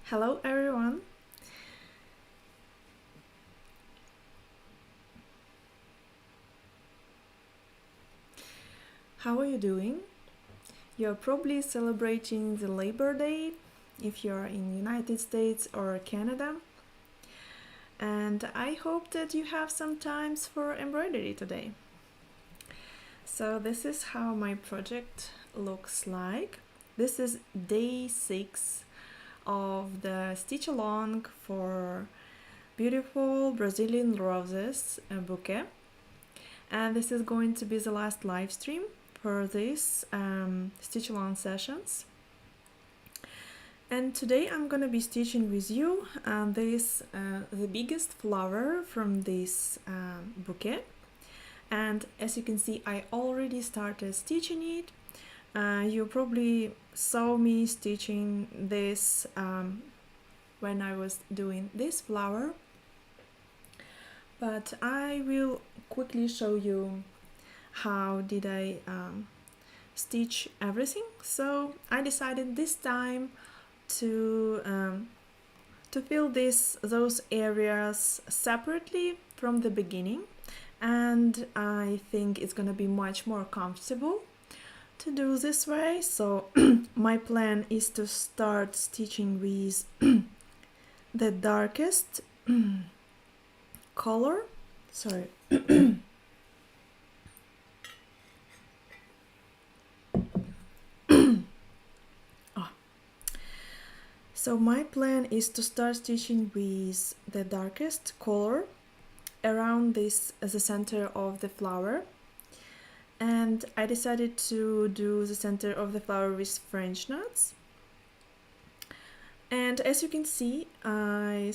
Hello everyone! How are you doing? You're probably celebrating the Labor Day if you're in the United States or Canada. And I hope that you have some times for embroidery today. So this is how my project looks like. This is day 6 of the stitch along for beautiful Brazilian roses bouquet, and this is going to be the last live stream for this stitch along sessions. And today I'm gonna be stitching with you the biggest flower from this bouquet, and as you can see I already started stitching it. You probably saw me stitching this when I was doing this flower, but I will quickly show you how did I stitch everything. So I decided this time to fill those areas separately from the beginning, and I think it's gonna be much more comfortable to do this way. So my plan is to start stitching with the darkest color. Sorry. So my plan is to start stitching with the darkest color around the center of the flower, and I decided to do the center of the flower with French knots. And as you can see, I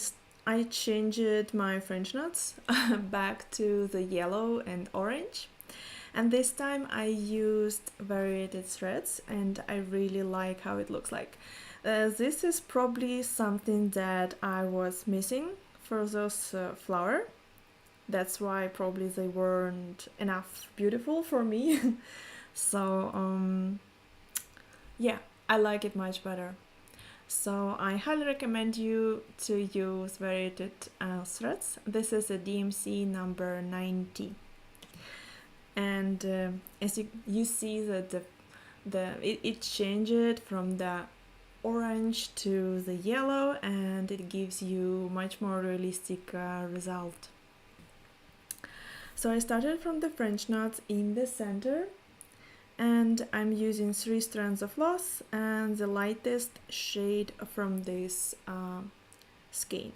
changed my French knots back to the yellow and orange, and this time I used variated threads, and I really like how it looks like. This is probably something that I was missing for those flower. That's why probably they weren't enough beautiful for me. So yeah, I like it much better. So I highly recommend you to use variated threads. This is a DMC number 90. And as you see that it changed from the orange to the yellow, and it gives you much more realistic result. So I started from the French knots in the center, and I'm using 3 strands of floss and the lightest shade from this skein.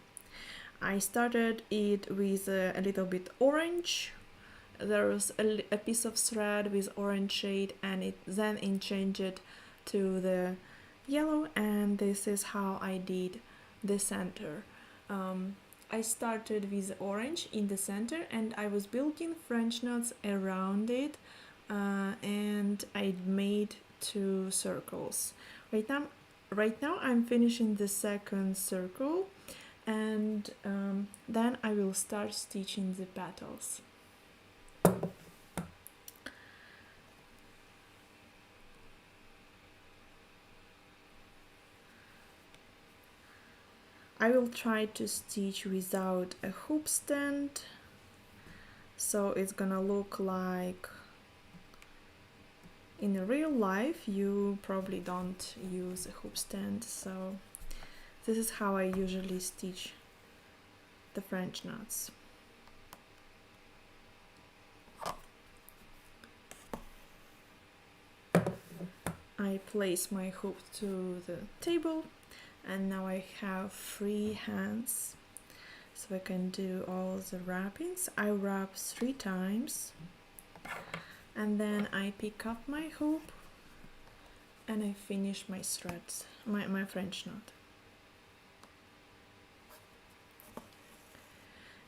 I started it with a little bit orange. There was a piece of thread with orange shade, and then it changed to the yellow, and this is how I did the center. I started with orange in the center, and I was building French knots around it, and I made 2 circles. Right now I'm finishing the second circle, and then I will start stitching the petals. I will try to stitch without a hoop stand, so it's gonna look like in real life you probably don't use a hoop stand. So this is how I usually stitch the French knots. I place my hoop to the table, and now I have free hands, so I can do all the wrappings. I wrap 3 times, and then I pick up my hoop and I finish my threads, my French knot.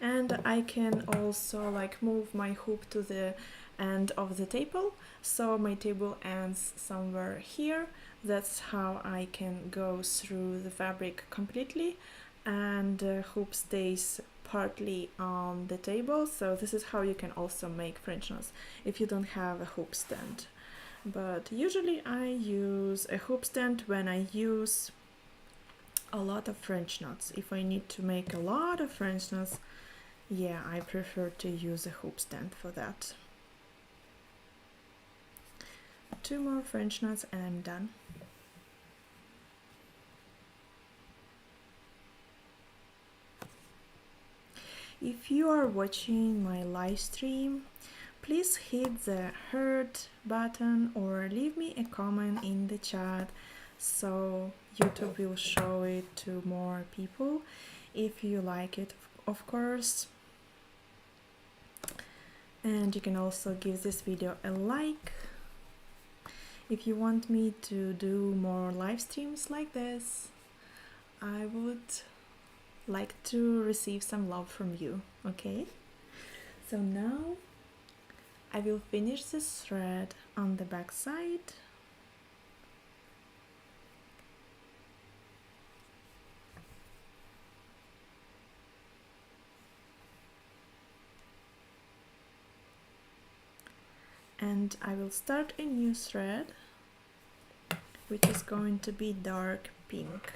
And I can also move my hoop to the end of the table, so my table ends somewhere here. That's how I can go through the fabric completely, and the hoop stays partly on the table. So this is how you can also make French knots if you don't have a hoop stand. But usually I use a hoop stand when I use a lot of French knots. If I need to make a lot of French knots, yeah, I prefer to use a hoop stand for that. 2 more French knots and I'm done. If you are watching my live stream, please hit the heart button or leave me a comment in the chat so YouTube will show it to more people if you like it, of course. And you can also give this video a like if you want me to do more live streams like this. I would like to receive some love from you, okay? So now I will finish this thread on the back side. And I will start a new thread, which is going to be dark pink.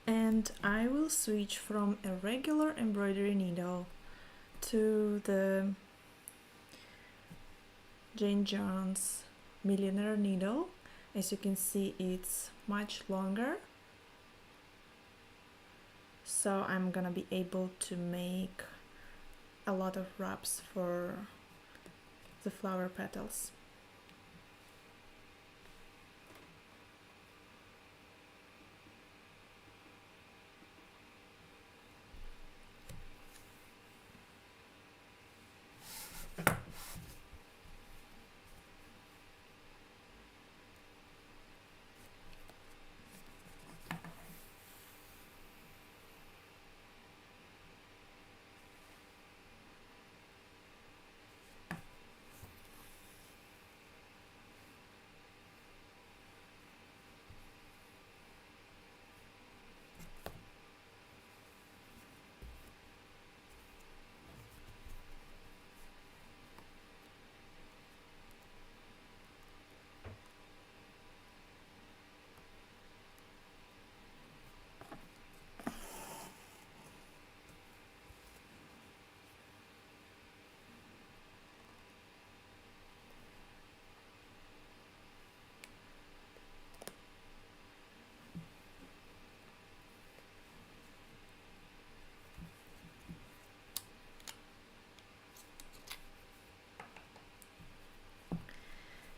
And I will switch from a regular embroidery needle to the Jane Jones Millionaire needle. As you can see, it's much longer, so I'm gonna be able to make a lot of wraps for the flower petals.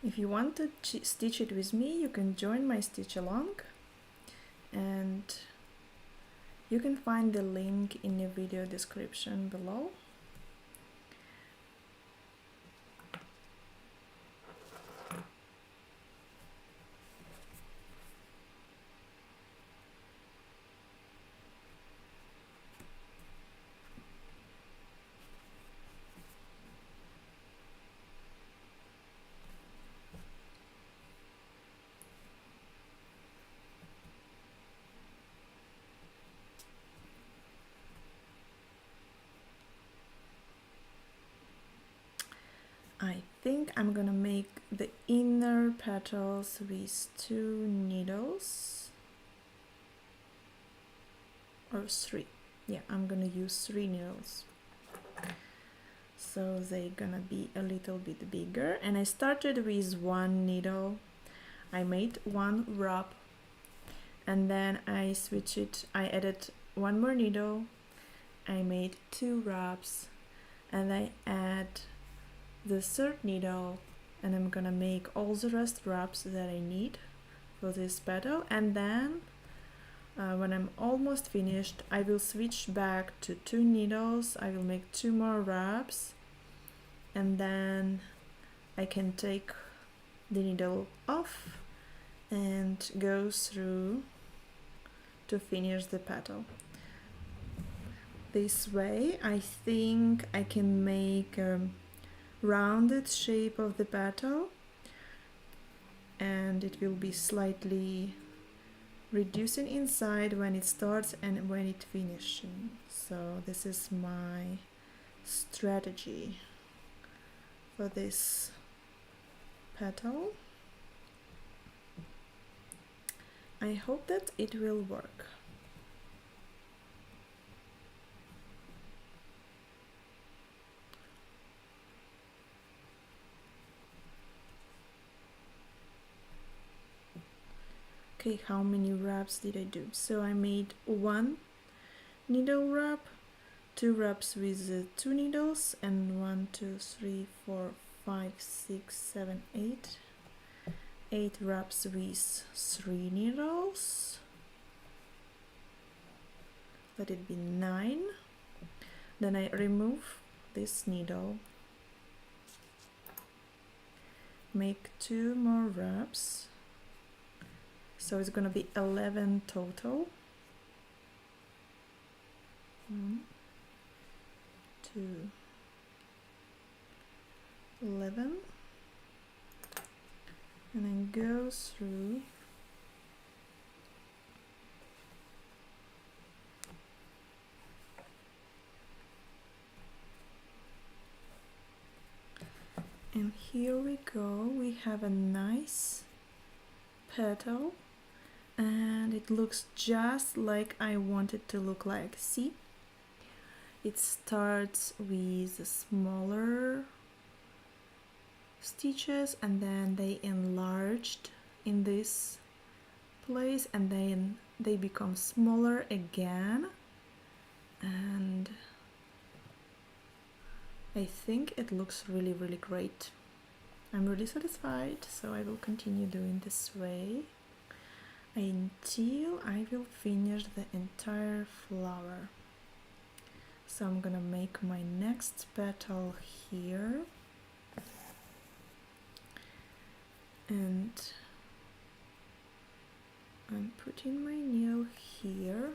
If you want to stitch it with me, you can join my stitch along, and you can find the link in the video description below. I think I'm gonna make the inner petals with 2 needles, or 3. Yeah, I'm gonna use 3 needles, so they're gonna be a little bit bigger. And I started with 1 needle. I made 1 wrap, and then I switched it. I added 1 more needle. I made 2 wraps, and I add the 3rd needle, and I'm gonna make all the rest wraps that I need for this petal. And then when I'm almost finished, I will switch back to 2 needles. I will make 2 more wraps, and then I can take the needle off and go through to finish the petal. This way I think I can make a rounded shape of the petal, and it will be slightly reducing inside when it starts and when it finishes. So this is my strategy for this petal. I hope that it will work. Okay, how many wraps did I do? So I made 1 needle wrap, 2 wraps with 2 needles, and 1, 2, 3, 4, 5, 6, 7, 8. 8 wraps with 3 needles. Let it be 9. Then I remove this needle, make 2 more wraps, so it's gonna be 11 total. 1, 2, 11, and then go through and here we go. We have a nice petal and it looks just like I want it to look like. See? It starts with smaller stitches and then they enlarged in this place and then they become smaller again, and I think it looks really great. I'm really satisfied, so I will continue doing this way until I will finish the entire flower. So I'm gonna make my next petal here, and I'm putting my needle here.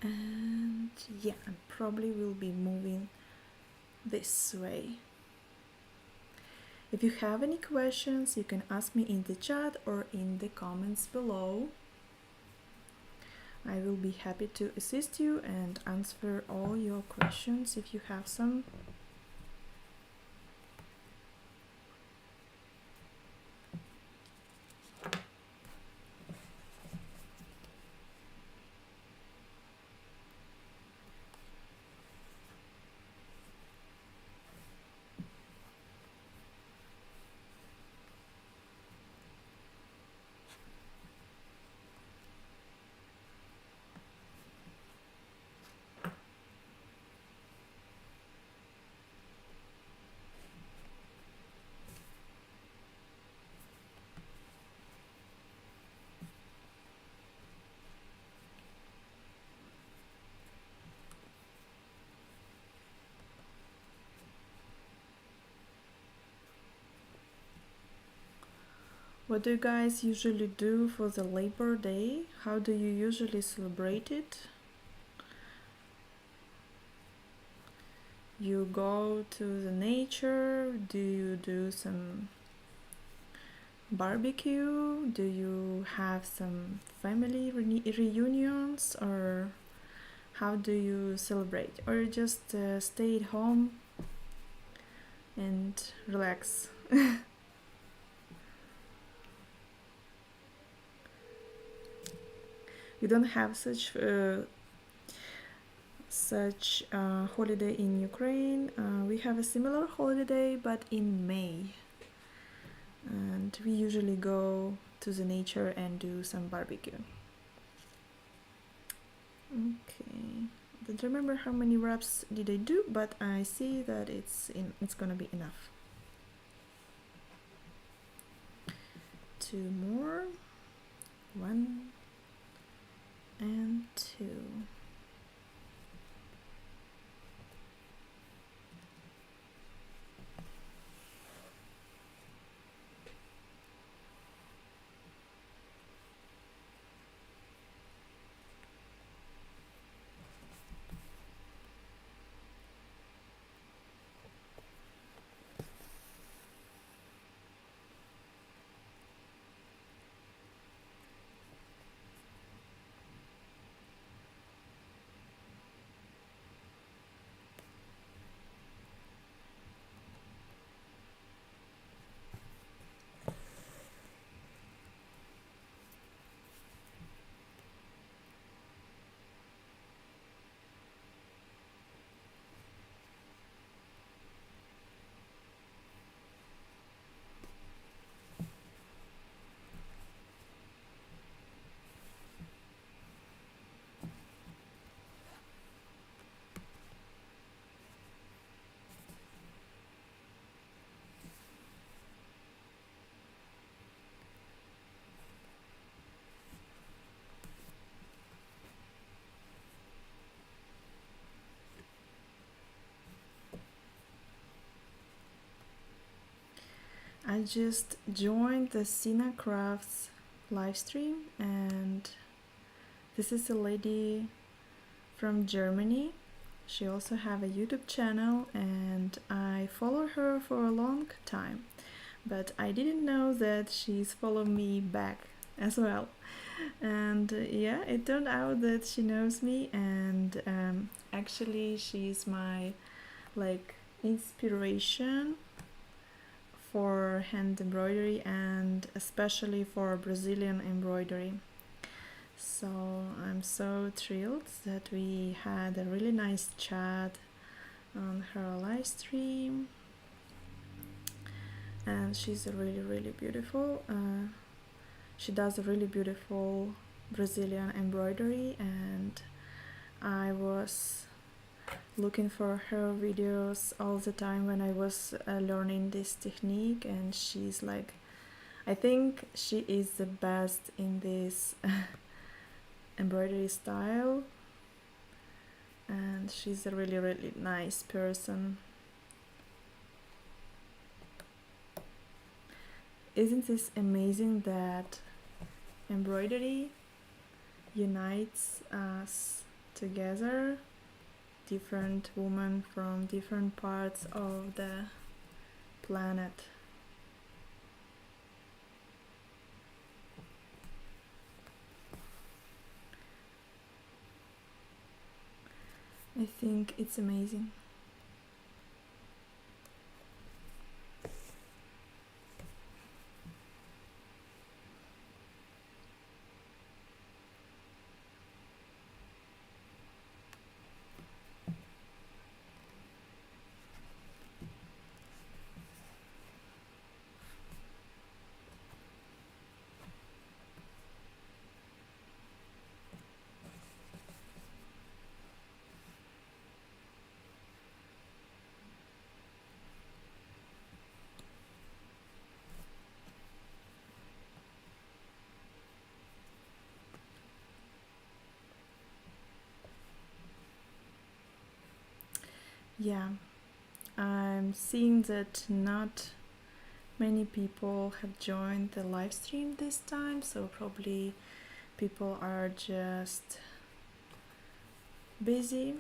And yeah, I probably will be moving this way. If you have any questions, you can ask me in the chat or in the comments below. I will be happy to assist you and answer all your questions if you have some. What do you guys usually do for the Labor Day? How do you usually celebrate it? You go to the nature? Do you do some barbecue? Do you have some family reunions? Or how do you celebrate? Or you just stay at home and relax? We don't have such holiday in Ukraine. We have a similar holiday, but in May, and we usually go to the nature and do some barbecue. Okay, I don't remember how many wraps did I do, but I see that it's gonna be enough. 2 more, 1 and 2. I just joined the Sina Crafts live stream, and this is a lady from Germany. She also have a YouTube channel, and I follow her for a long time, but I didn't know that she's followed me back as well. And yeah, it turned out that she knows me, and actually she's my like inspiration for hand embroidery, and especially for Brazilian embroidery. So I'm so thrilled that we had a really nice chat on her live stream, and she's really beautiful. She does a really beautiful Brazilian embroidery, and I was looking for her videos all the time when I was learning this technique, and she's like, I think she is the best in this embroidery style, and she's a really nice person. Isn't this amazing that embroidery unites us together, different women from different parts of the planet? I think it's amazing. Yeah, I'm seeing that not many people have joined the live stream this time, so probably people are just busy.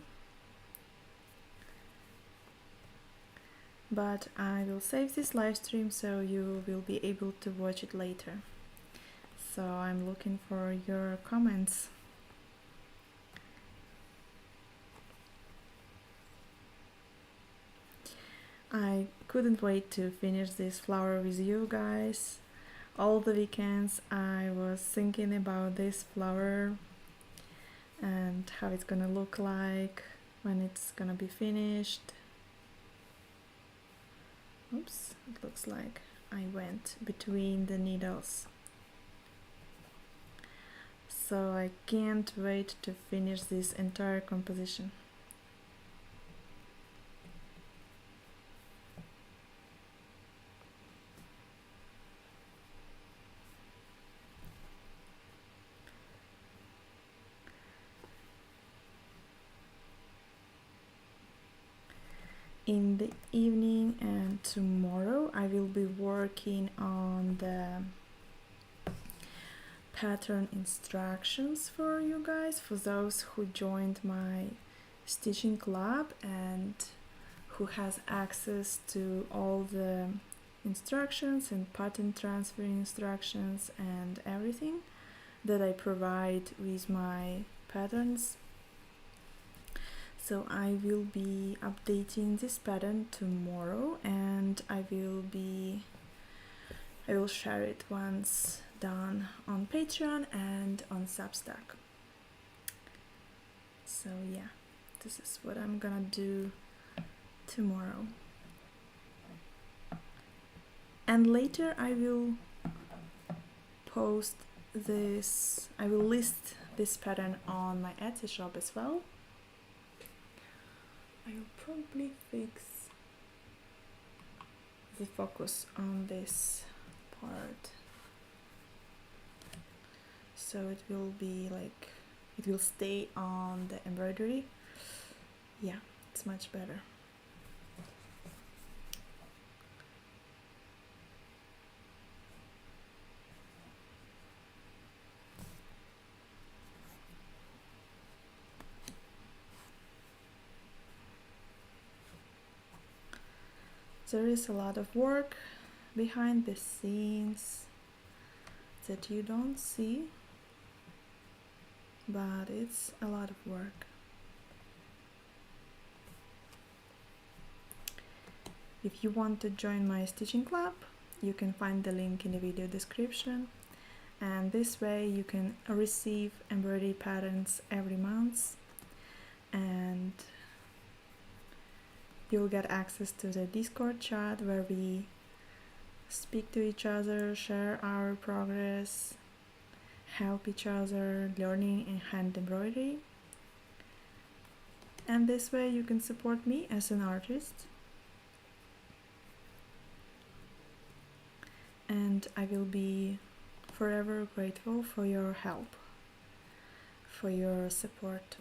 But I will save this live stream so you will be able to watch it later. So I'm looking for your comments. I couldn't wait to finish this flower with you guys. All the weekends I was thinking about this flower and how it's gonna look like when it's gonna be finished. Oops, it looks like I went between the needles. So I can't wait to finish this entire composition. In the evening and tomorrow I will be working on the pattern instructions for you guys, for those who joined my stitching club and who has access to all the instructions and pattern transfer instructions and everything that I provide with my patterns. So I will be updating this pattern tomorrow, and I will share it once done on Patreon and on Substack. So yeah, this is what I'm gonna do tomorrow. And later I will list this pattern on my Etsy shop as well. I will probably fix the focus on this part, so it will be like, it will stay on the embroidery. Yeah, it's much better. There is a lot of work behind the scenes that you don't see, but it's a lot of work. If you want to join my stitching club, you can find the link in the video description, and this way you can receive embroidery patterns every month, and you'll get access to the Discord chat where we speak to each other, share our progress, help each other learning in hand embroidery. And this way you can support me as an artist. And I will be forever grateful for your help, for your support.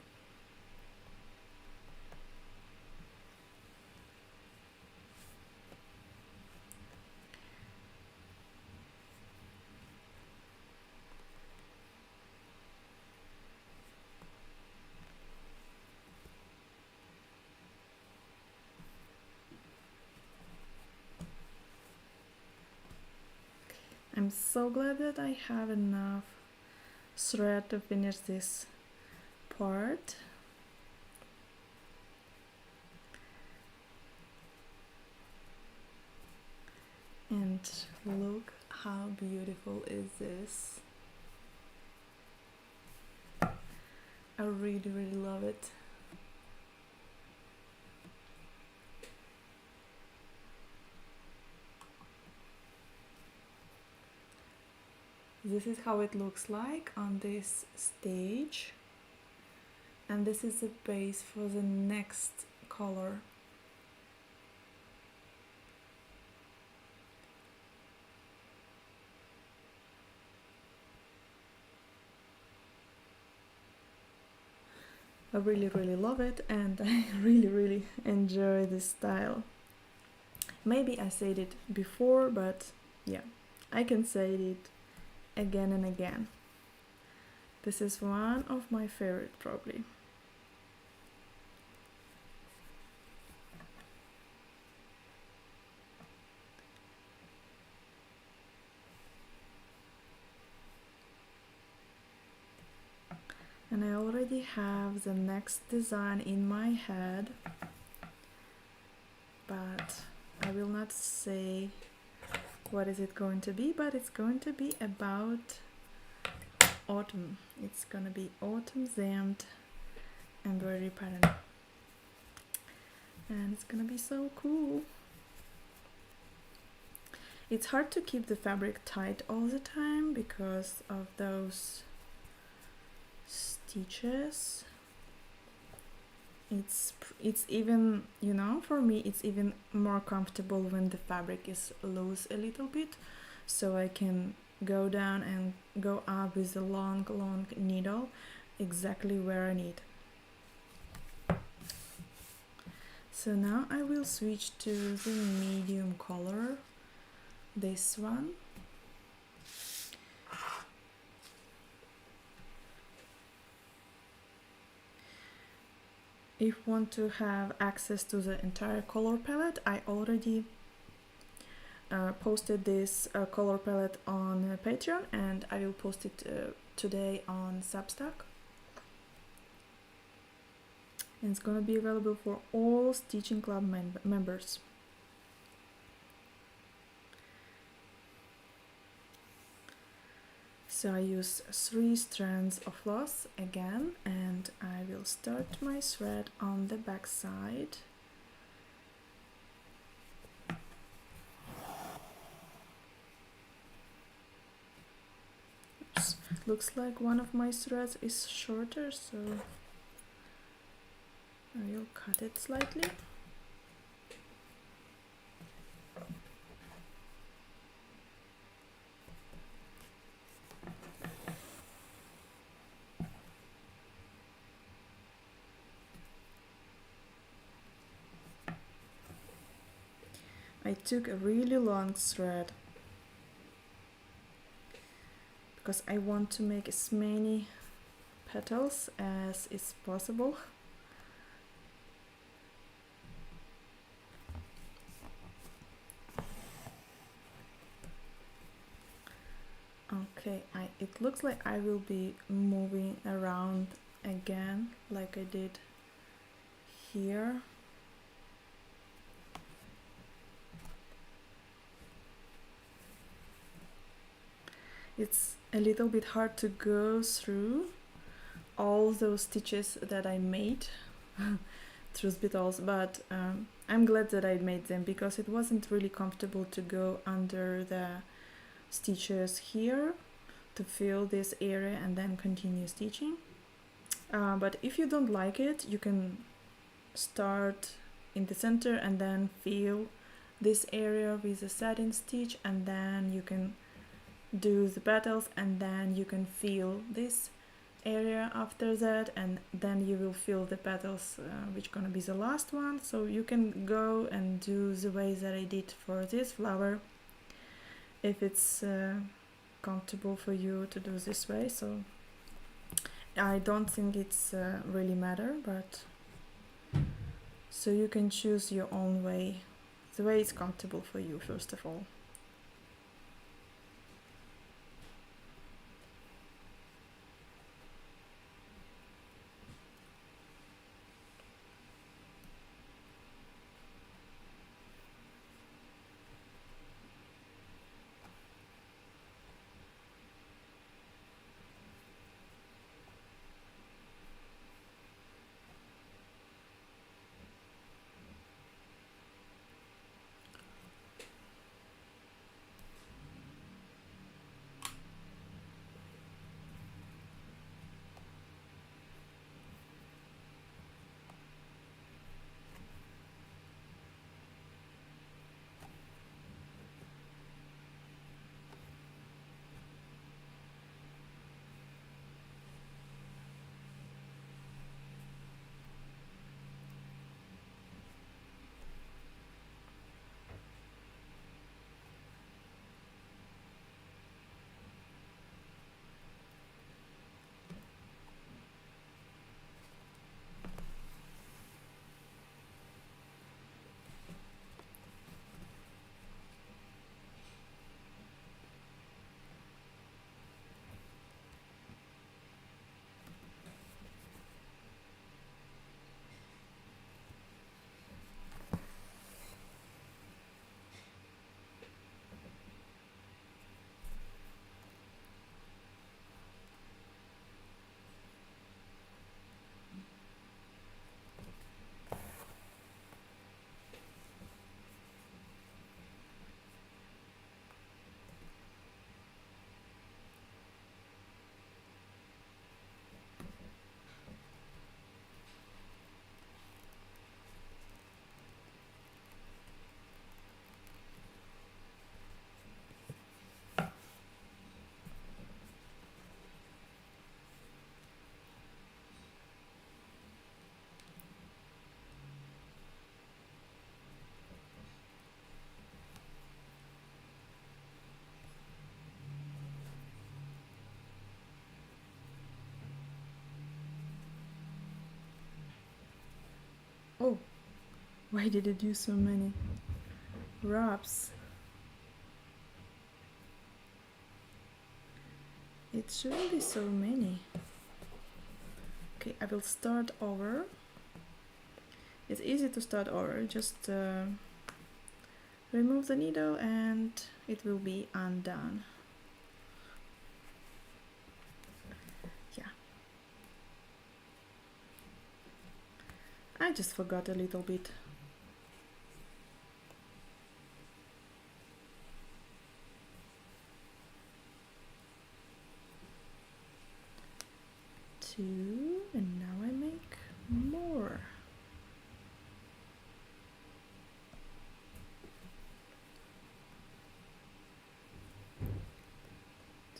I'm so glad that I have enough thread to finish this part. And look how beautiful is this. I really love it. This is how it looks like on this stage, and this is the base for the next color. I really love it, and I really enjoy this style. Maybe I said it before, but yeah, I can say it again and again. This is one of my favorite, probably. And I already have the next design in my head, but I will not say what is it going to be, but it's going to be about autumn. It's gonna be autumn themed embroidery pattern, and it's gonna be so cool. It's hard to keep the fabric tight all the time because of those stitches. It's even, you know, for me it's even more comfortable when the fabric is loose a little bit, so I can go down and go up with a long needle exactly where I need. So now I will switch to the medium color, this one. If you want to have access to the entire color palette, I already posted this color palette on Patreon, and I will post it today on Substack. And it's gonna be available for all Stitching Club members. So I use 3 strands of floss again, and I will start my thread on the back side. Oops. Looks like one of my threads is shorter, so I will cut it slightly. I took a really long thread because I want to make as many petals as is possible. Okay, it looks like I will be moving around again like I did here. It's a little bit hard to go through all those stitches that I made through petals, but I'm glad that I made them because it wasn't really comfortable to go under the stitches here to fill this area and then continue stitching. But if you don't like it, you can start in the center and then fill this area with a satin stitch, and then you can do the petals, and then you can fill this area after that, and then you will fill the petals, which gonna be the last one. So you can go and do the way that I did for this flower if it's comfortable for you to do this way. So I don't think it's really matter, but so you can choose your own way, the way it's comfortable for you first of all. Oh, why did it do so many wraps? It shouldn't be so many. Okay, I will start over. It's easy to start over, just remove the needle and it will be undone. Yeah. I just forgot a little bit. Two, and now I make more.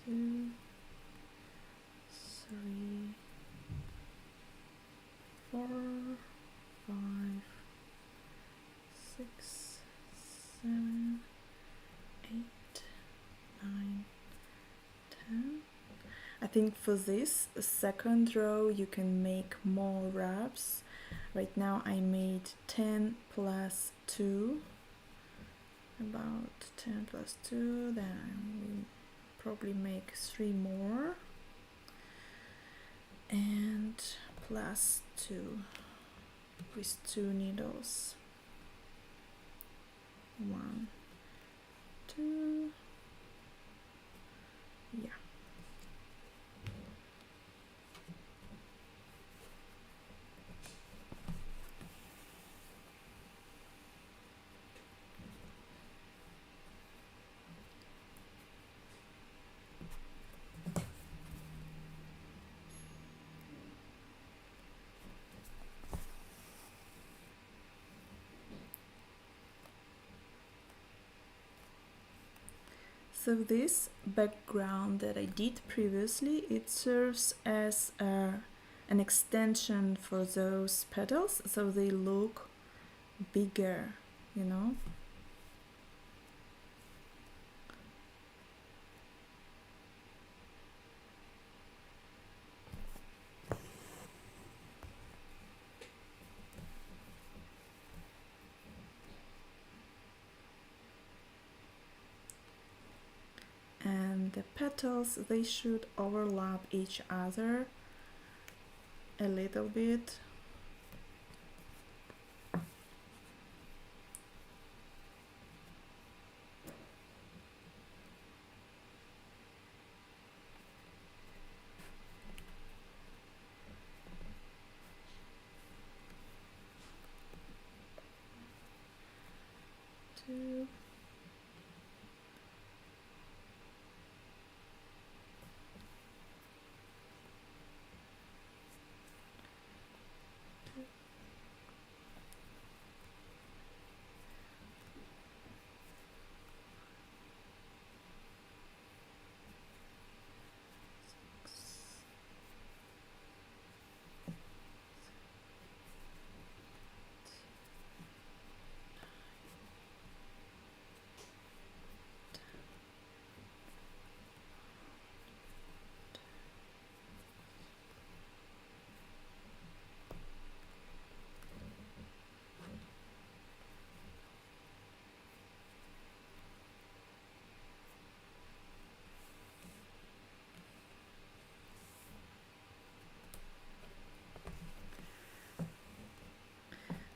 Two, three, 4, 5, 6, 7, 8, 9, 10. I think for this second row you can make more wraps. Right now I made 10 plus 2, about 10 plus 2, then I will probably make 3 more, and plus 2 with 2 needles. 1, 2, yeah. So this background that I did previously, it serves as an extension for those petals, so they look bigger, you know. And the petals, they should overlap each other a little bit. Two.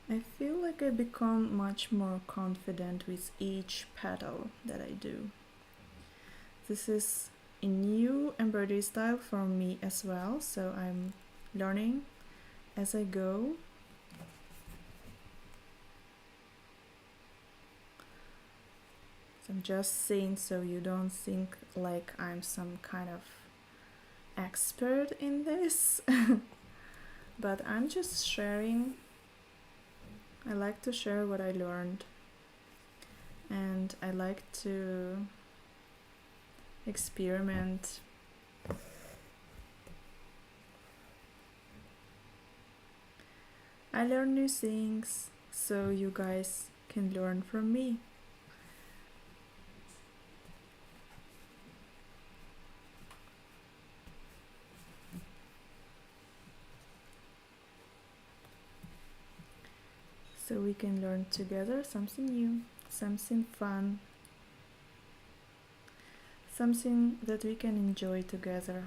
I feel like I become much more confident with each petal that I do. This is a new embroidery style for me as well, so I'm learning as I go. So I'm just saying so you don't think like I'm some kind of expert in this, but I'm just sharing. I like to share what I learned, and I like to experiment. I learn new things, so you guys can learn from me. So we can learn together something new, something fun, something that we can enjoy together.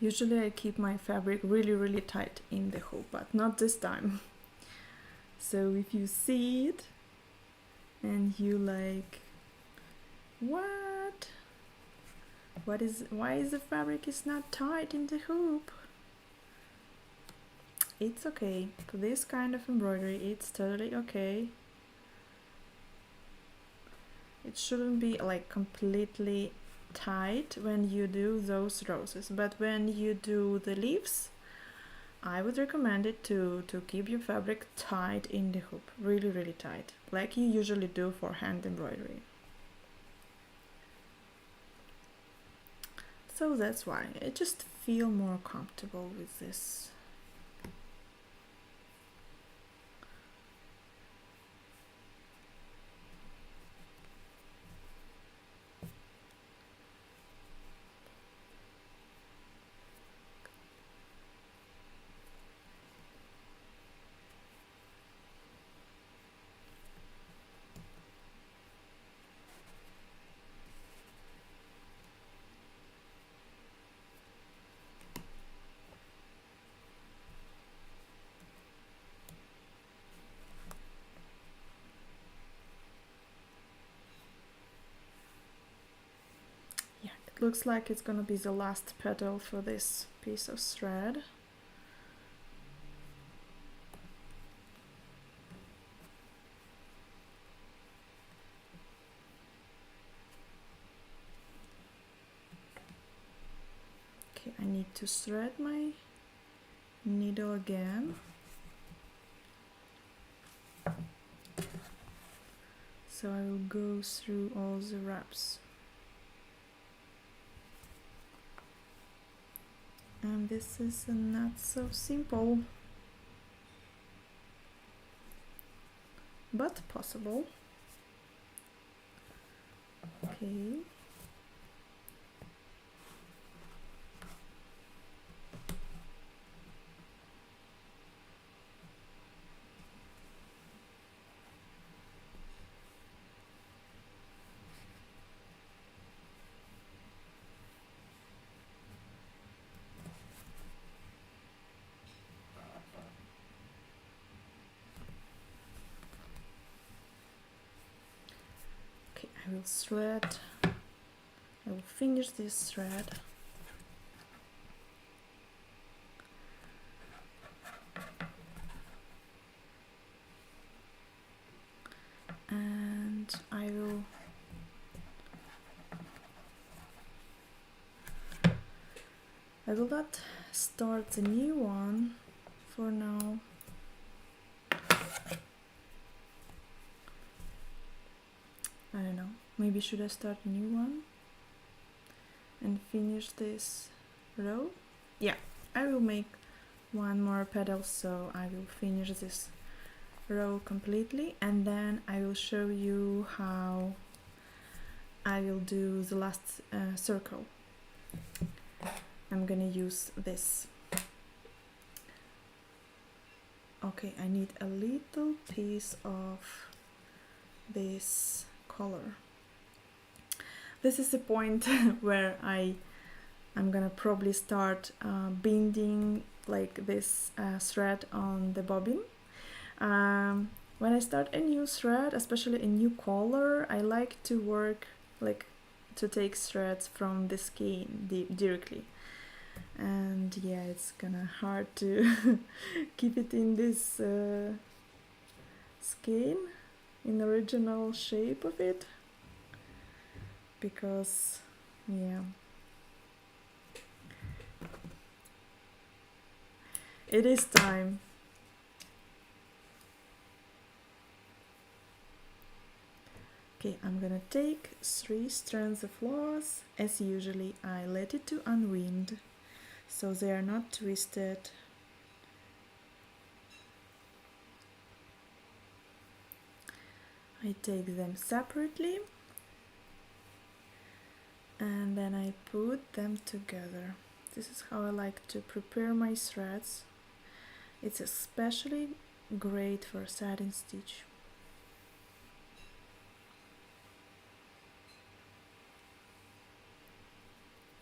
Usually I keep my fabric really tight in the hoop, but not this time. So if you see it and you like, what? Why is the fabric is not tight in the hoop? It's okay. For this kind of embroidery, it's totally okay. It shouldn't be like completely tight when you do those roses, but when you do the leaves, I would recommend it to keep your fabric tight in the hoop, really tight, like you usually do for hand embroidery. So that's why I just feel more comfortable with this. Looks like it's gonna be the last petal for this piece of thread. Okay, I need to thread my needle again. So I will go through all the wraps. And this is not so simple, but possible. Okay. I will thread, I will finish this thread. And I will not start the new one for now. I don't know, maybe should I start a new one and finish this row? Yeah, I will make one more petal, so I will finish this row completely, and then I will show you how I will do the last circle. I'm gonna use this. Okay, I need a little piece of this color. This is the point where I'm gonna probably start binding like this thread on the bobbin. When I start a new thread, especially a new color, I like to work like to take threads from the skein directly. And yeah, it's kinda hard to keep it in this skein, in the original shape of it, because yeah, it is time. Okay, I'm gonna take 3 strands of floss. As usually, I let it to unwind so they are not twisted. I take them separately and then I put them together. This is how I like to prepare my threads. It's especially great for satin stitch.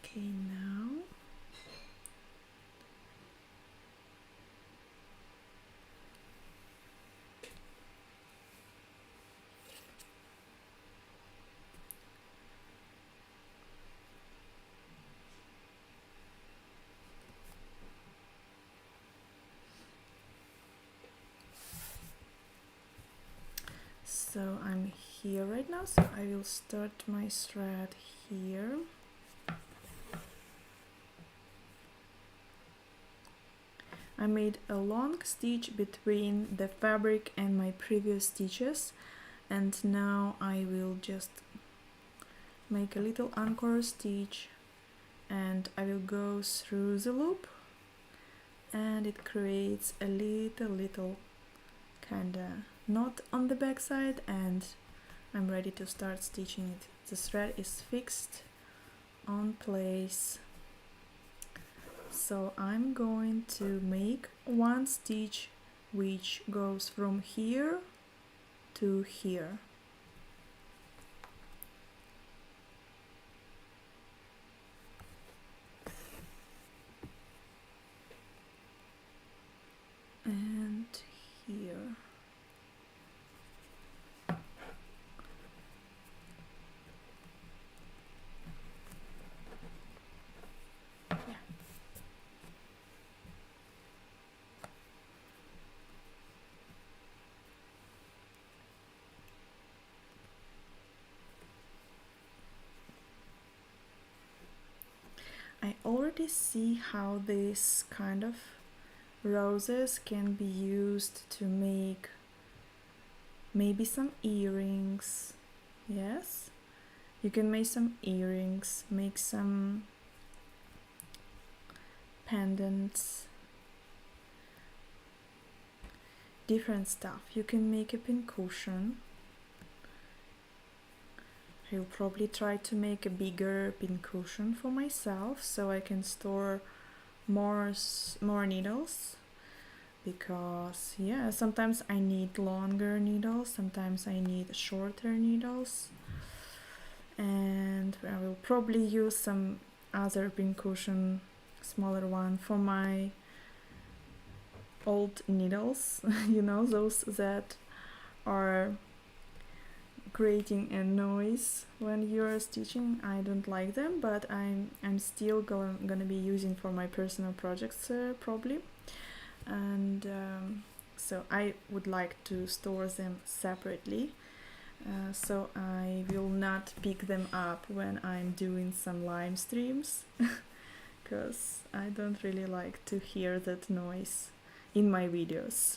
Okay, now So I'm here right now, so I will start my thread here. I made a long stitch between the fabric and my previous stitches, and now I will just make a little anchor stitch and I will go through the loop, and it creates a little kinda knot on the back side, and I'm ready to start stitching it. The thread is fixed on place, so I'm going to make one stitch which goes from here to here. And here. Yeah. I already see how this kind of roses can be used to make maybe some earrings. Yes, you can make some earrings, make some pendants, different stuff. You can make a pincushion. I'll probably try to make a bigger pincushion for myself so I can store more needles, because yeah, sometimes I need longer needles, sometimes I need shorter needles, and I will probably use some other pincushion, smaller one, for my old needles you know, those that are creating a noise when you're stitching. I don't like them, but I'm still gonna be using for my personal projects probably, and so I would like to store them separately, so I will not pick them up when I'm doing some live streams because I don't really like to hear that noise in my videos.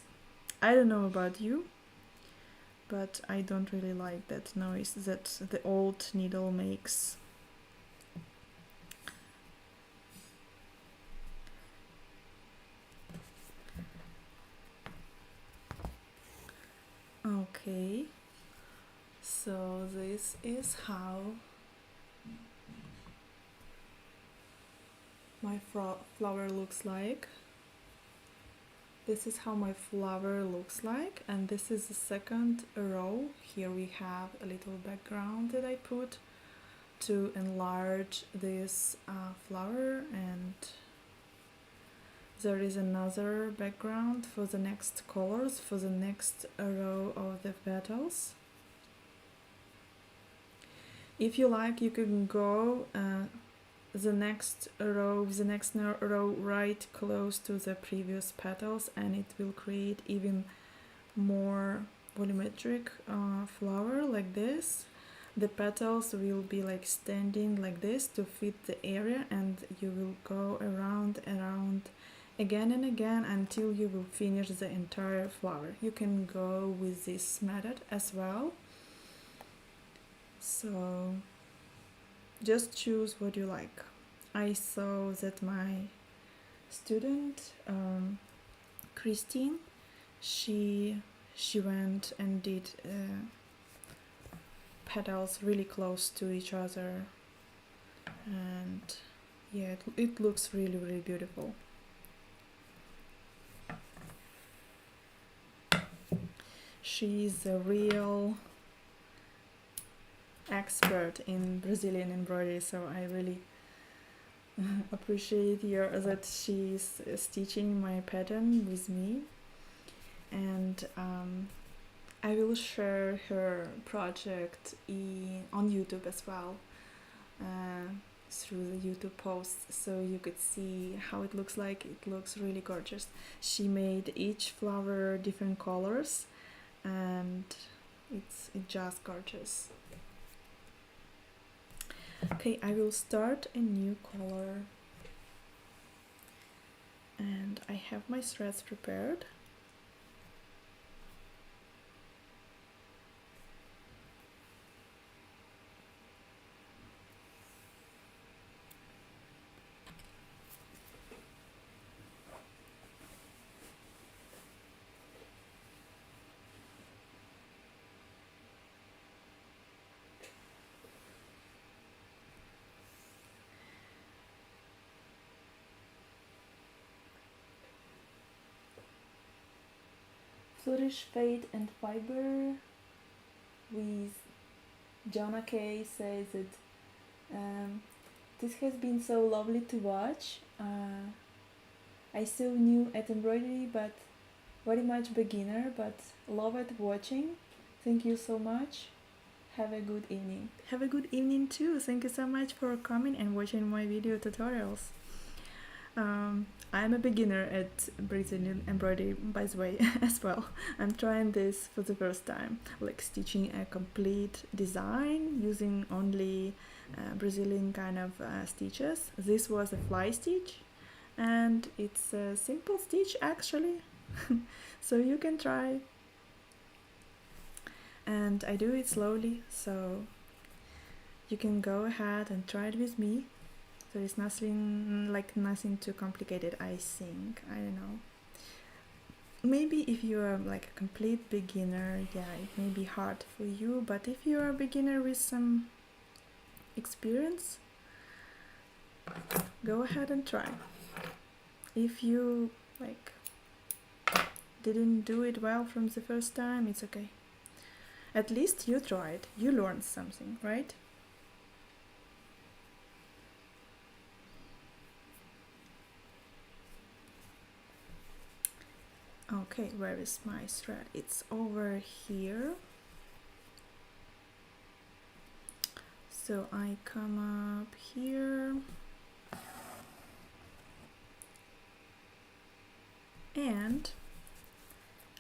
I don't know about you, but I don't really like that noise that the old needle makes. Okay, so this is how my flower looks like. This is how my flower looks like, and this is the second row. Here we have a little background that I put to enlarge this flower, and there is another background for the next colors, for the next row of the petals. If you like, you can go the next row right close to the previous petals, and it will create even more volumetric flower like this. The petals will be like standing like this to fit the area, and you will go around again and again until you will finish the entire flower. You can go with this method as well, so just choose what you like. I saw that my student Christine, she went and did petals really close to each other, and yeah, it looks really beautiful. She's a real expert in Brazilian embroidery, so I really appreciate that she's stitching my pattern with me, and I will share her project on YouTube as well, through the YouTube posts, so you could see how it looks like. It looks really gorgeous. She made each flower different colors, and it's it's just gorgeous. Okay, I will start a new color. And I have my threads prepared. Flourish, Fade and Fiber with Jonah Kay says that this has been so lovely to watch. I still new at embroidery, but very much beginner, but love it watching. Thank you so much. Have a good evening. Have a good evening too. Thank you so much for coming and watching my video tutorials. I'm a beginner at Brazilian embroidery, by the way, as well. I'm trying this for the first time, like stitching a complete design using only Brazilian kind of stitches. This was a fly stitch, and it's a simple stitch actually, so you can try. And I do it slowly, so you can go ahead and try it with me. There is nothing too complicated, I think. I don't know. Maybe if you are like a complete beginner, yeah, it may be hard for you, but if you are a beginner with some experience, go ahead and try. If you didn't do it well from the first time, it's okay. At least you tried, you learned something, right? Okay, where is my thread? It's over here. So I come up here and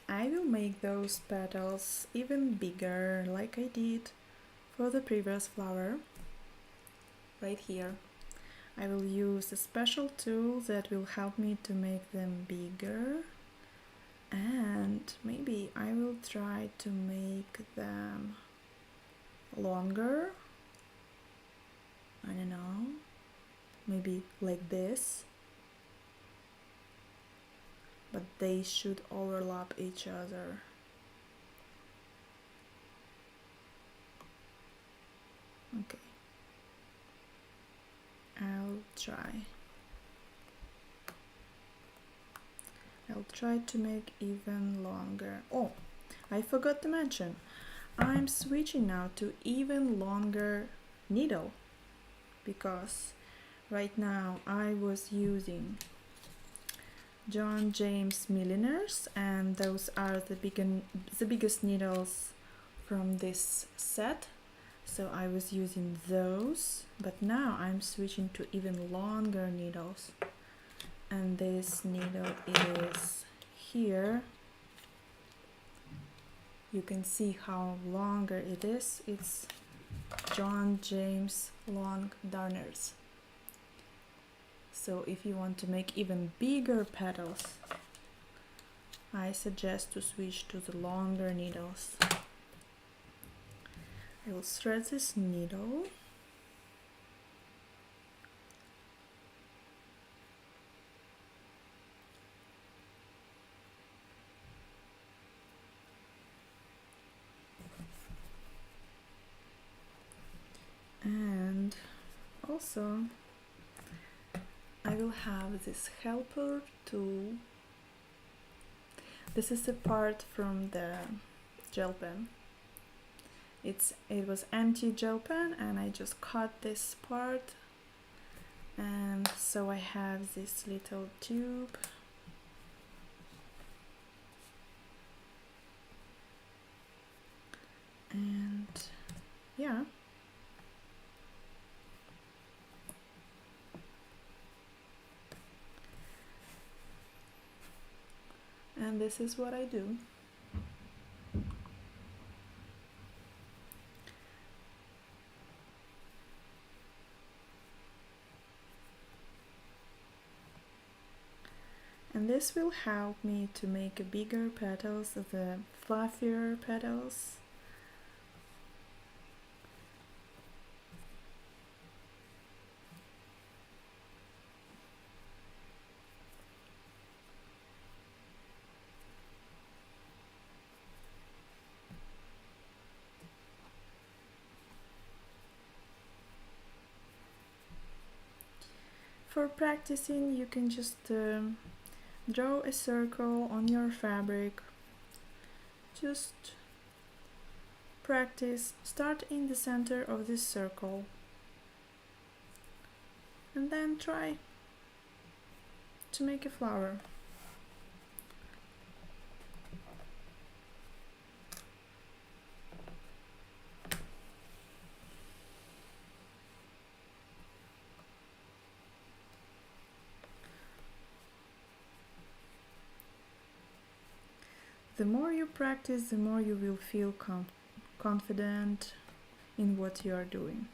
I will make those petals even bigger like I did for the previous flower. Right here. I will use a special tool that will help me to make them bigger. And maybe I will try to make them longer. I don't know, maybe like this, but they should overlap each other. Okay, I'll try to make even longer. Oh, I forgot to mention, I'm switching now to even longer needle, because right now I was using John James Milliners, and those are the biggest needles from this set, so I was using those, but now I'm switching to even longer needles. And this needle is here. You can see how longer it is. It's John James long darners. So if you want to make even bigger petals, I suggest to switch to the longer needles. I will thread this needle. And also I will have this helper tool. This is a part from the gel pen. It was empty gel pen and I just cut this part, and so I have this little tube. And yeah. And this is what I do. this will help me to make a bigger petals, the fluffier petals. For practicing, you can just draw a circle on your fabric. Just practice. Start in the center of this circle and then try to make a flower. The more you practice, the more you will feel confident in what you are doing.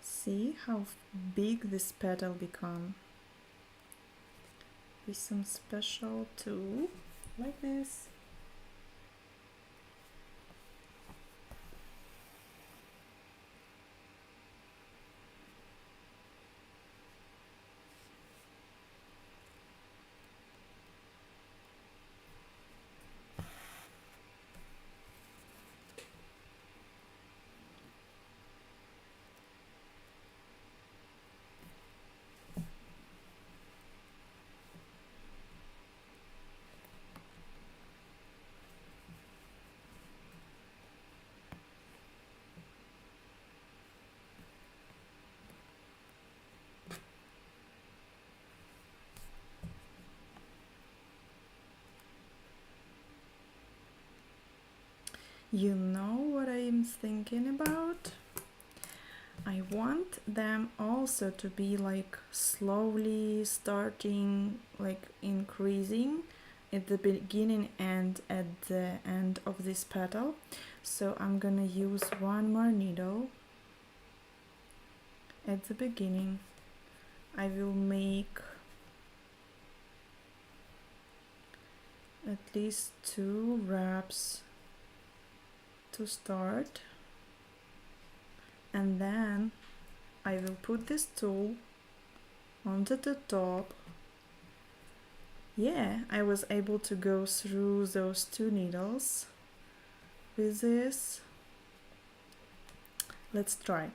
See how big this petal become with some special tool like this. You know what I'm thinking about? I want them also to be like slowly starting, like increasing at the beginning and at the end of this petal. So I'm gonna use one more needle at the beginning. I will make at least 2 wraps to start, and then I will put this tool onto the top. Yeah, I was able to go through those 2 needles with this. Let's try.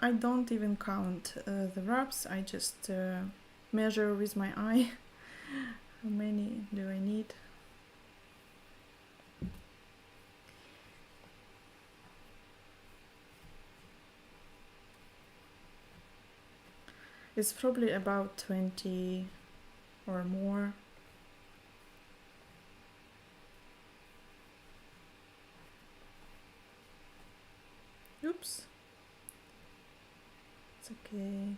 I don't even count the wraps, I just measure with my eye how many do I need. It's probably about 20 or more. Oops. It's okay.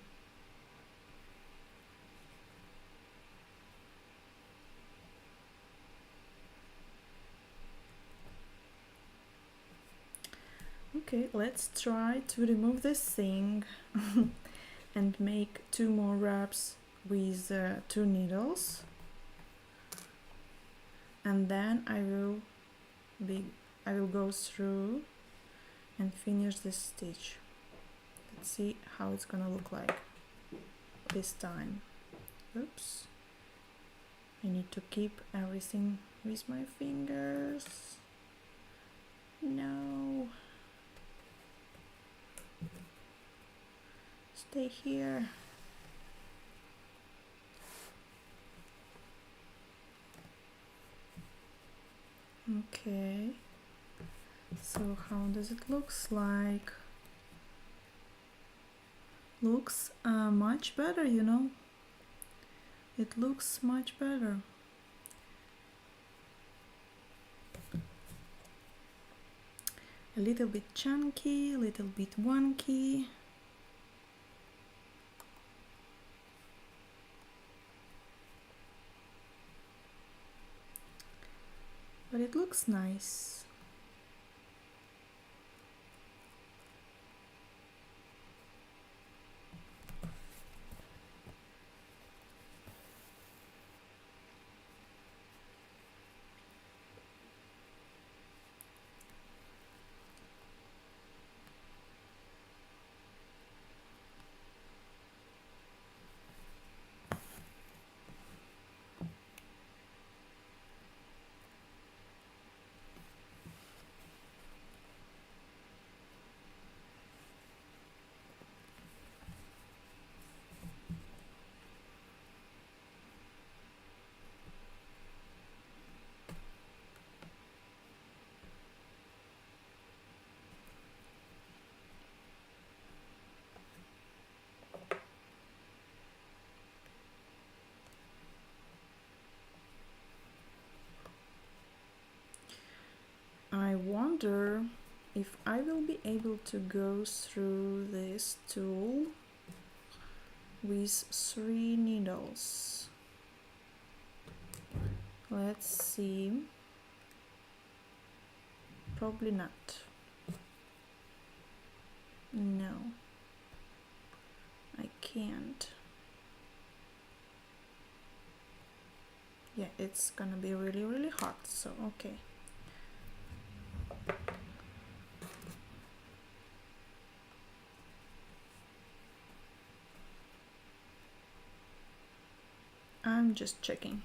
Okay, let's try to remove this thing and make 2 more wraps with 2 needles, and then I will go through and finish this stitch. Let's see how it's gonna look like this time. Oops, I need to keep everything with my fingers. No, stay here. Okay, so how does it looks like? Looks much better, you know. It looks much better. A little bit chunky, a little bit wonky, but it looks nice. I wonder if I will be able to go through this tool with 3 needles. Let's see. Probably not. No, I can't. Yeah, it's gonna be really hard, so okay. I'm just checking.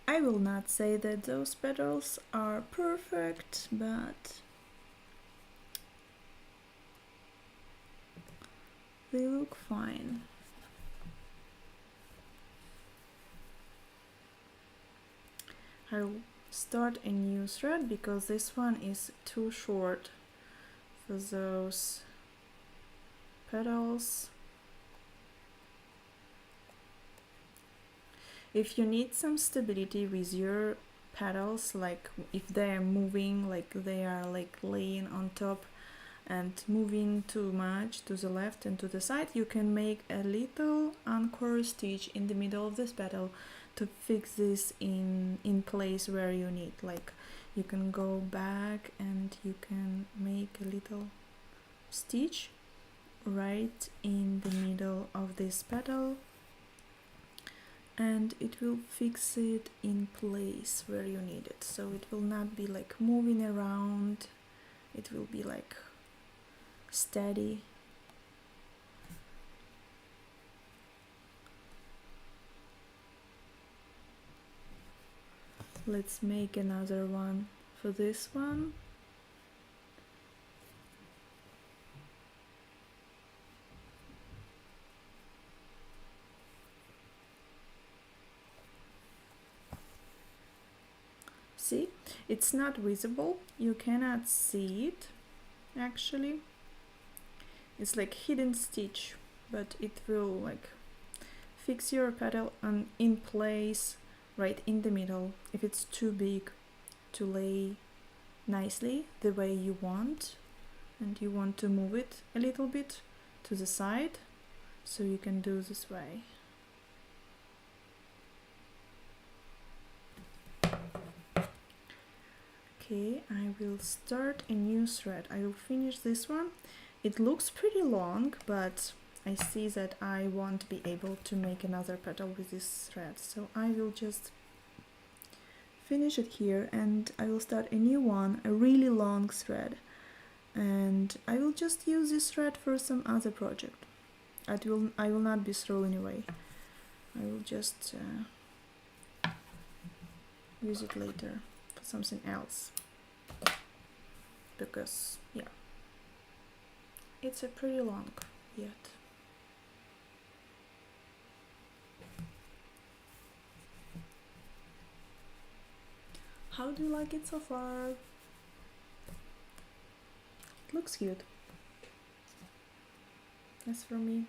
I will not say that those petals are perfect, but they look fine. I'll start a new thread because this one is too short for those petals. If you need some stability with your petals, like if they are moving, like they are like laying on top and moving too much to the left and to the side, you can make a little anchor stitch in the middle of this petal to fix this in place where you need. Like you can go back and you can make a little stitch right in the middle of this petal, and it will fix it in place where you need it, so it will not be like moving around, it will be like steady. Let's make another one for this one. See, it's not visible, you cannot see it actually, It's like hidden stitch, but it will like fix your petal in place right in the middle if it's too big to lay nicely the way you want, and you want to move it a little bit to the side, so you can do this way. Okay, I will start a new thread. I will finish this one. It looks pretty long, but I see that I won't be able to make another petal with this thread, so I will just finish it here and I will start a new one, a really long thread, and I will just use this thread for some other project. I will not be throwing away. I will just use it later for something else, because yeah, it's a pretty long yet. How do you like it so far? It looks cute. As for me.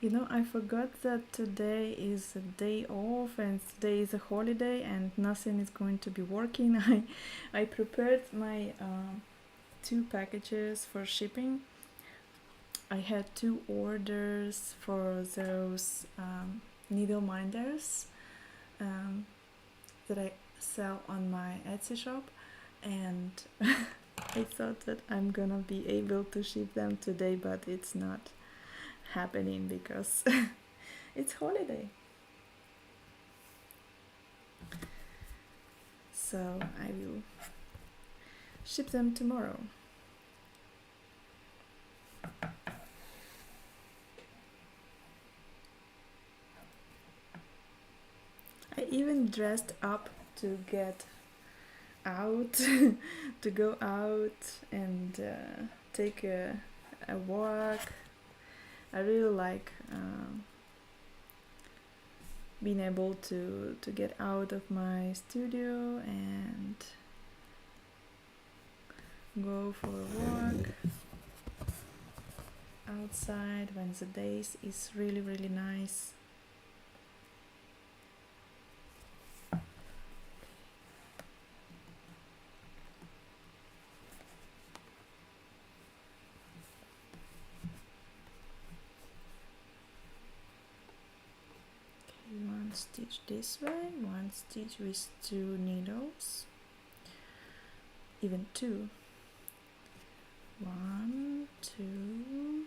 You know, I forgot that today is a day off and today is a holiday and nothing is going to be working. I prepared my 2 packages for shipping. I had 2 orders for those needle minders that I sell on my Etsy shop, and I thought that I'm gonna be able to ship them today, but it's not happening because it's holiday. So I will ship them tomorrow. I even dressed up to get out, to go out and take a walk. I really like being able to get out of my studio and go for a walk outside when the day is really, really nice. One stitch this way, one stitch with 2 needles, even 2. 1, 2.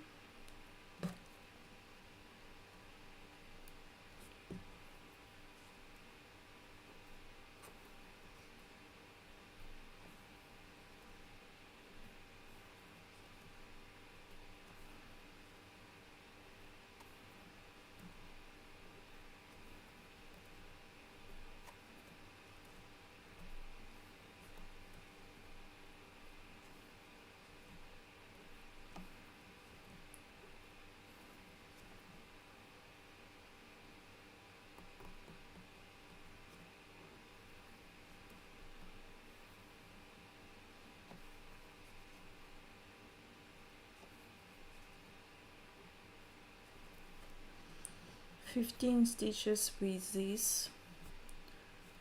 "15 stitches with this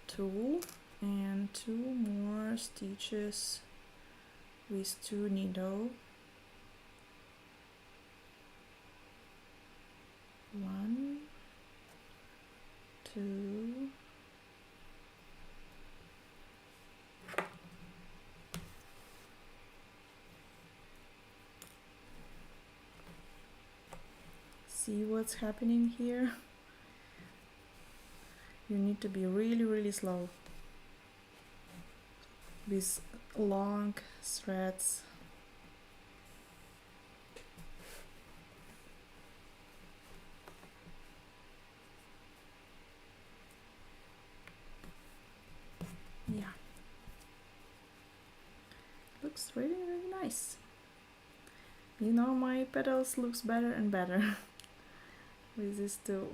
tool and 2 more stitches with 2 needle. 1, 2, See what's happening here? You need to be really, really slow with long threads. Yeah, looks really, really nice. You know, my petals looks better and better with this tool.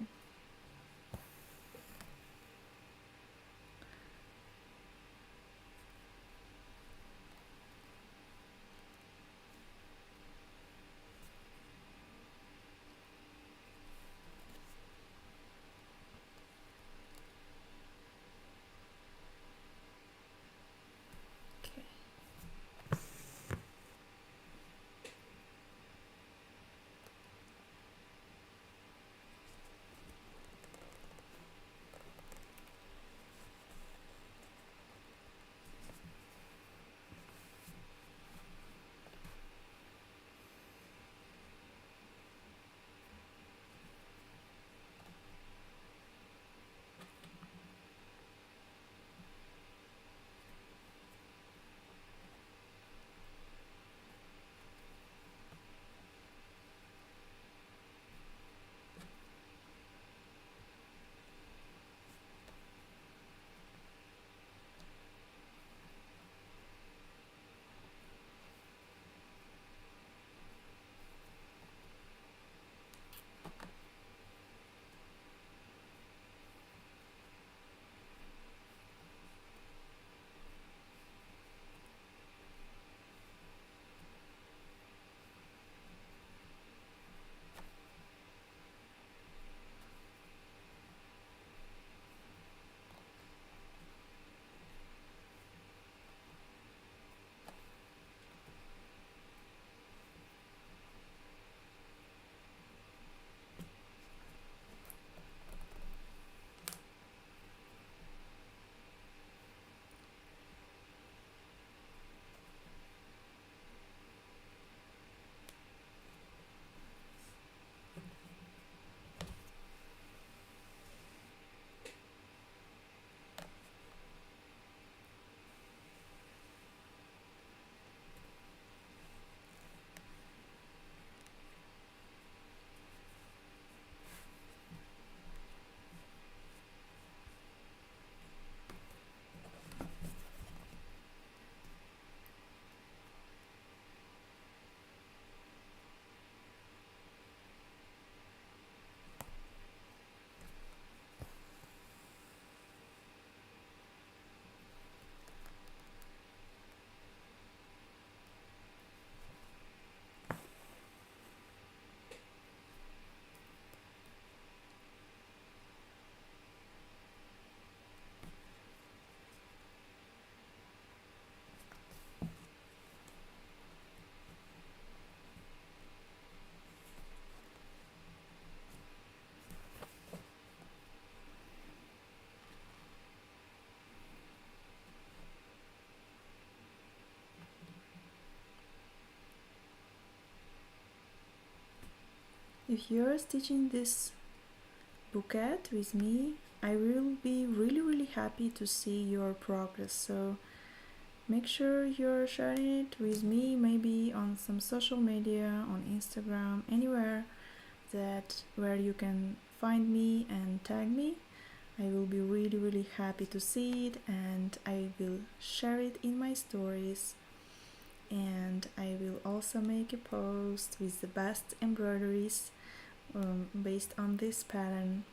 Okay. If you're stitching this bouquet with me, I will be really, really happy to see your progress. So make sure you're sharing it with me, maybe on some social media, on Instagram, anywhere that where you can find me and tag me. I will be really, really happy to see it, and I will share it in my stories. And I will also make a post with the best embroideries based on this pattern.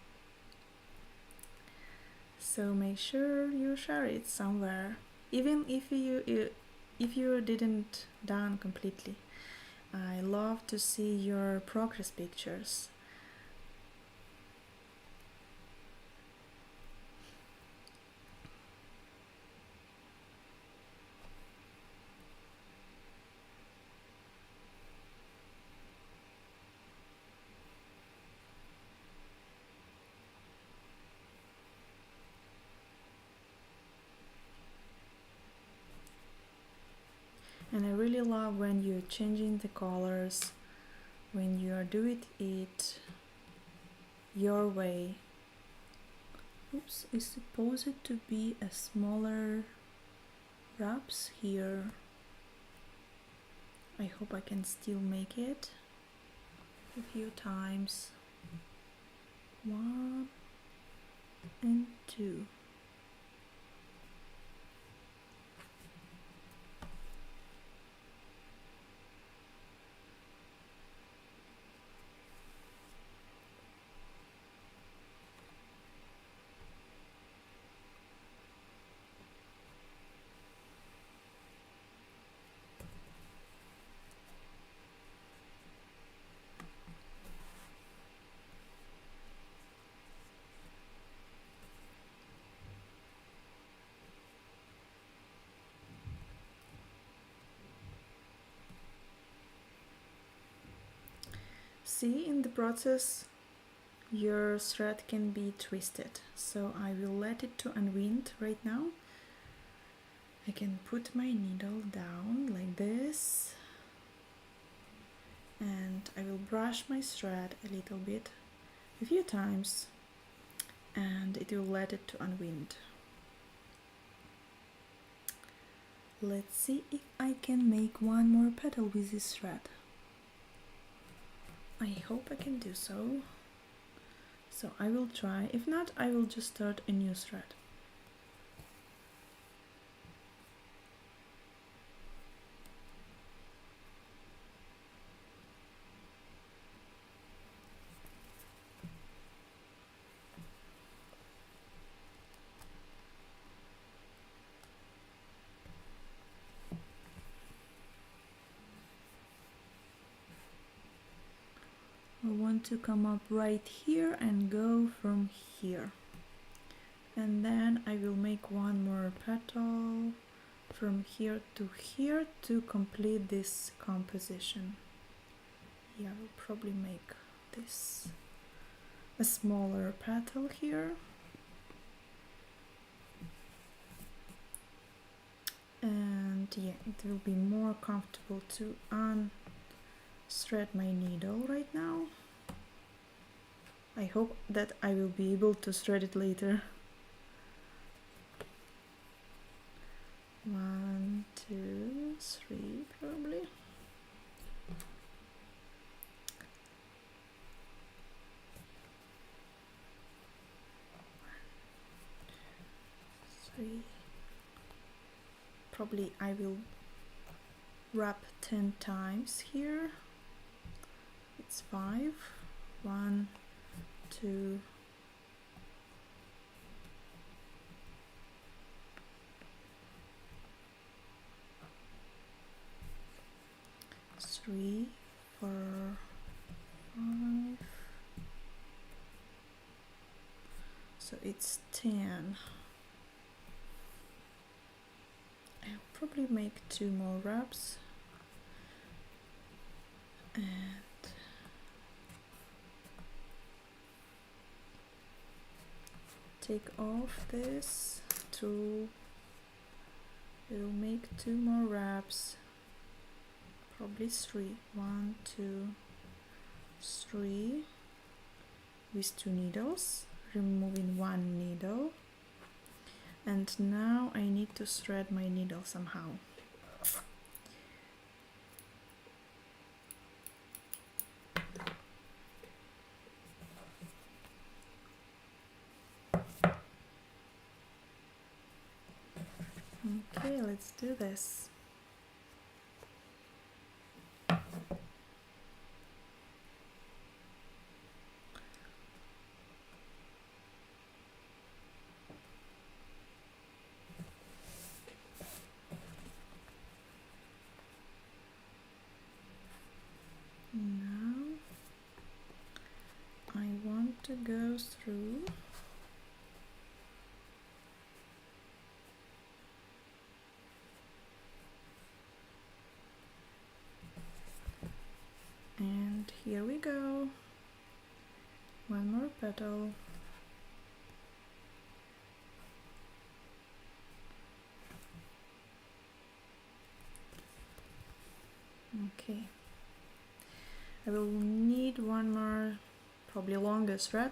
So make sure you share it somewhere, even if you didn't done completely. I love to see your progress pictures. And I really love when you're changing the colors, when you are doing it your way. Oops, it's supposed to be a smaller wraps here. I hope I can still make it a few times. 1 and 2. See, in the process your thread can be twisted, so I will let it to unwind right now. I can put my needle down like this, and I will brush my thread a little bit, a few times, and it will let it to unwind. Let's see if I can make one more petal with this thread. I hope I can do so. So I will try. If not, I will just start a new thread. I want to come up right here and go from here. And then I will make one more petal from here to complete this composition. Yeah, I will probably make this a smaller petal here. And yeah, it will be more comfortable to thread my needle right now. I hope that I will be able to thread it later. 1, 2, 3 probably. 3. Probably I will wrap 10 times here. It's 5. 1, 2, 3, 4, 5. So it's 10. I'll probably make 2 more wraps. And take off this tool. We'll make 2 more wraps, probably 3. 1, 2, 3 with 2 needles, removing 1 needle. And now I need to thread my needle somehow. Okay, let's do this. Now I want to go through and here we go. 1 more petal. Okay. I will need 1 more, probably longer thread,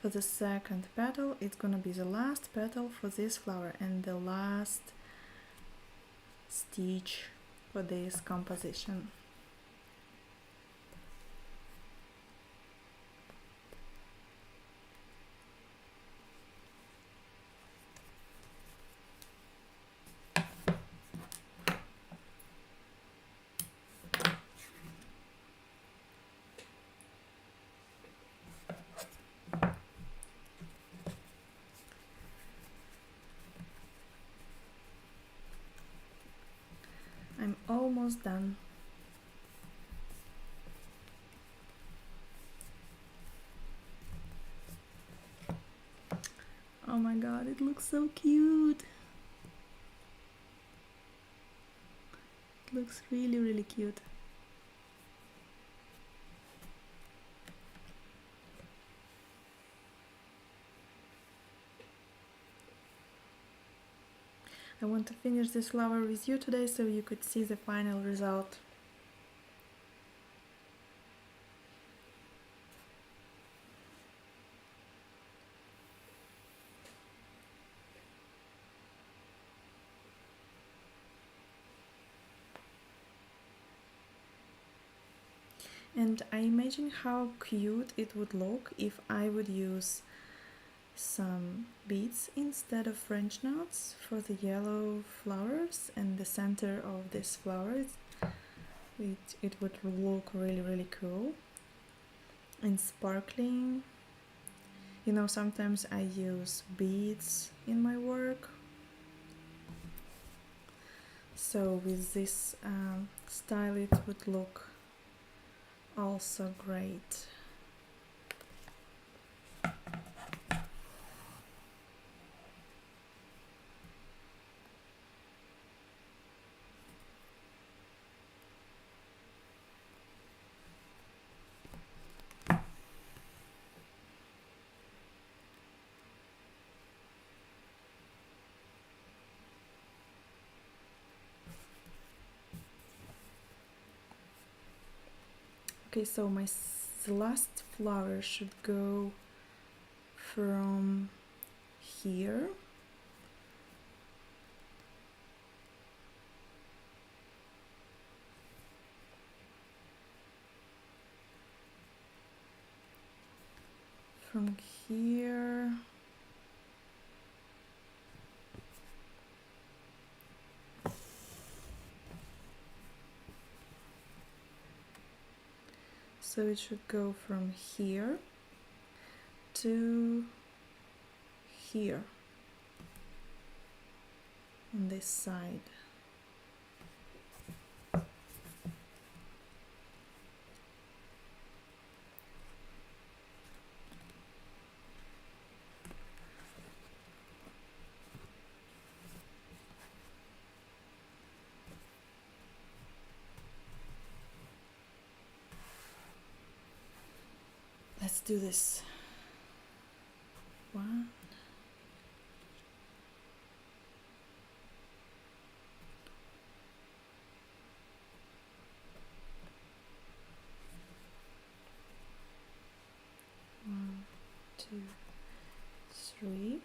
For the second petal, it's gonna be the last petal for this flower and the last stitch for this composition. I'm almost done. Oh my god, it looks so cute. It looks really, really cute. I want to finish this flower with you today so you could see the final result. And I imagine how cute it would look if I would use some beads instead of French knots for the yellow flowers and the center of this flower. It would look really, really cool and sparkling. You know, sometimes I use beads in my work. So with this style it would look also great. Okay, so the last flower should go from here from here so it should go from here to here on this side. Let's do this. 1, 1, 2, 3.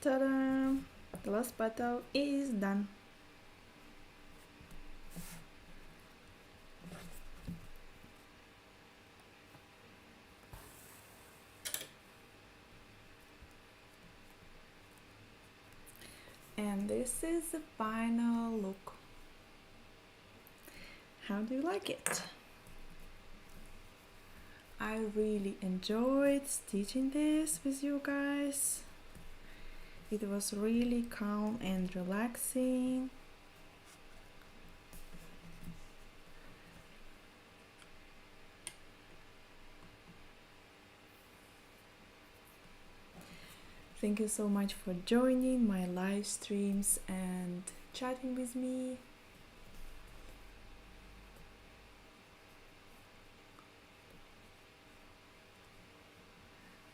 Ta-da! The last petal is done. And this is the final look. How do you like it? I really enjoyed stitching this with you guys. It was really calm and relaxing. Thank you so much for joining my live streams and chatting with me.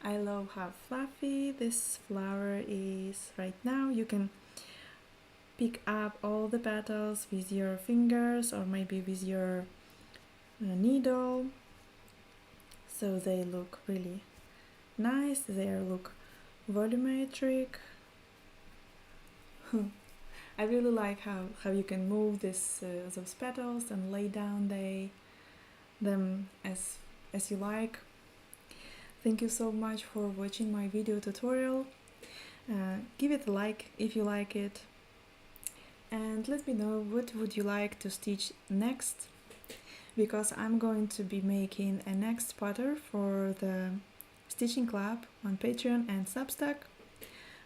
I love how fluffy this flower is right now. You can pick up all the petals with your fingers or maybe with your needle. So they look really nice. They look volumetric. I really like how you can move those petals and lay down them as you like. Thank you so much for watching my video tutorial. Give it a like if you like it, and let me know what would you like to stitch next, because I'm going to be making a next pattern for the stitching club on Patreon and Substack.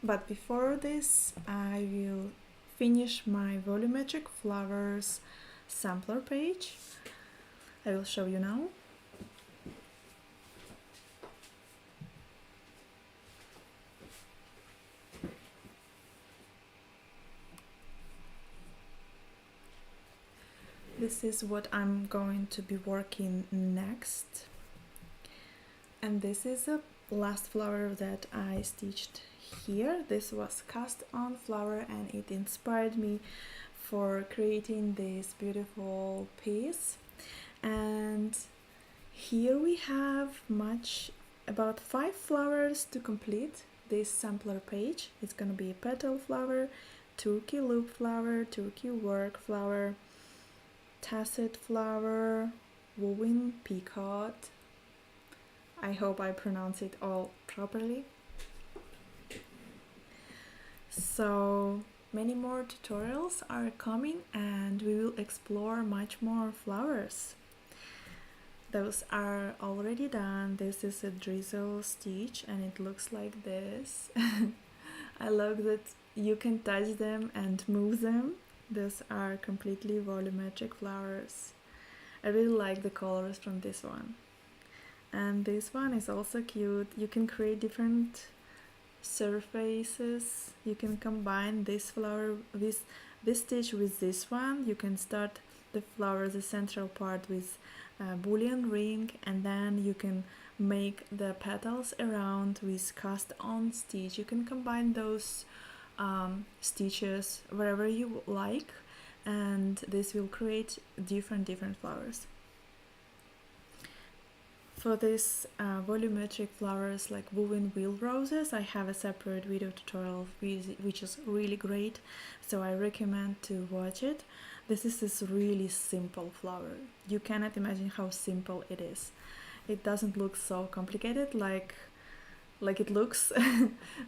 But before this, I will finish my volumetric flowers sampler page. I will show you now. This is what I'm going to be working next. And this is the last flower that I stitched here. This was cast on flower and it inspired me for creating this beautiful piece. And here we have about 5 flowers to complete this sampler page. It's gonna be a petal flower, turkey loop flower, turkey work flower, tacit flower, woven peacock. I hope I pronounce it all properly. So many more tutorials are coming and we will explore much more flowers. Those are already done. This is a drizzle stitch and it looks like this. I love that you can touch them and move them. Those are completely volumetric flowers. I really like the colors from this one. And this one is also cute. You can create different surfaces. You can combine this flower with this stitch with this one. You can start the flower, the central part, with a boolean ring, and then you can make the petals around with cast on stitch. You can combine those stitches wherever you like, and this will create different flavors. For this volumetric flowers like woven wheel roses, I have a separate video tutorial which is really great, so I recommend to watch it. This is this really simple flower. You cannot imagine how simple it is. It doesn't look so complicated like it looks.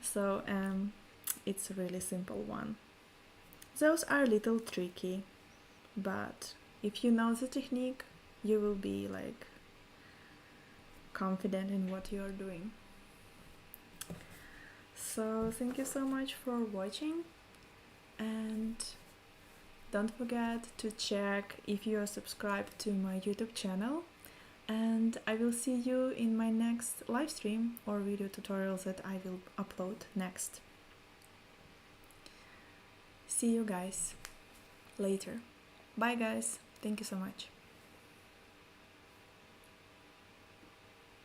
So it's a really simple one. Those are a little tricky, but if you know the technique, you will be like confident in what you are doing. So thank you so much for watching, and don't forget to check if you are subscribed to my YouTube channel, and I will see you in my next live stream or video tutorials that I will upload next. See you guys later. Bye guys, thank you so much.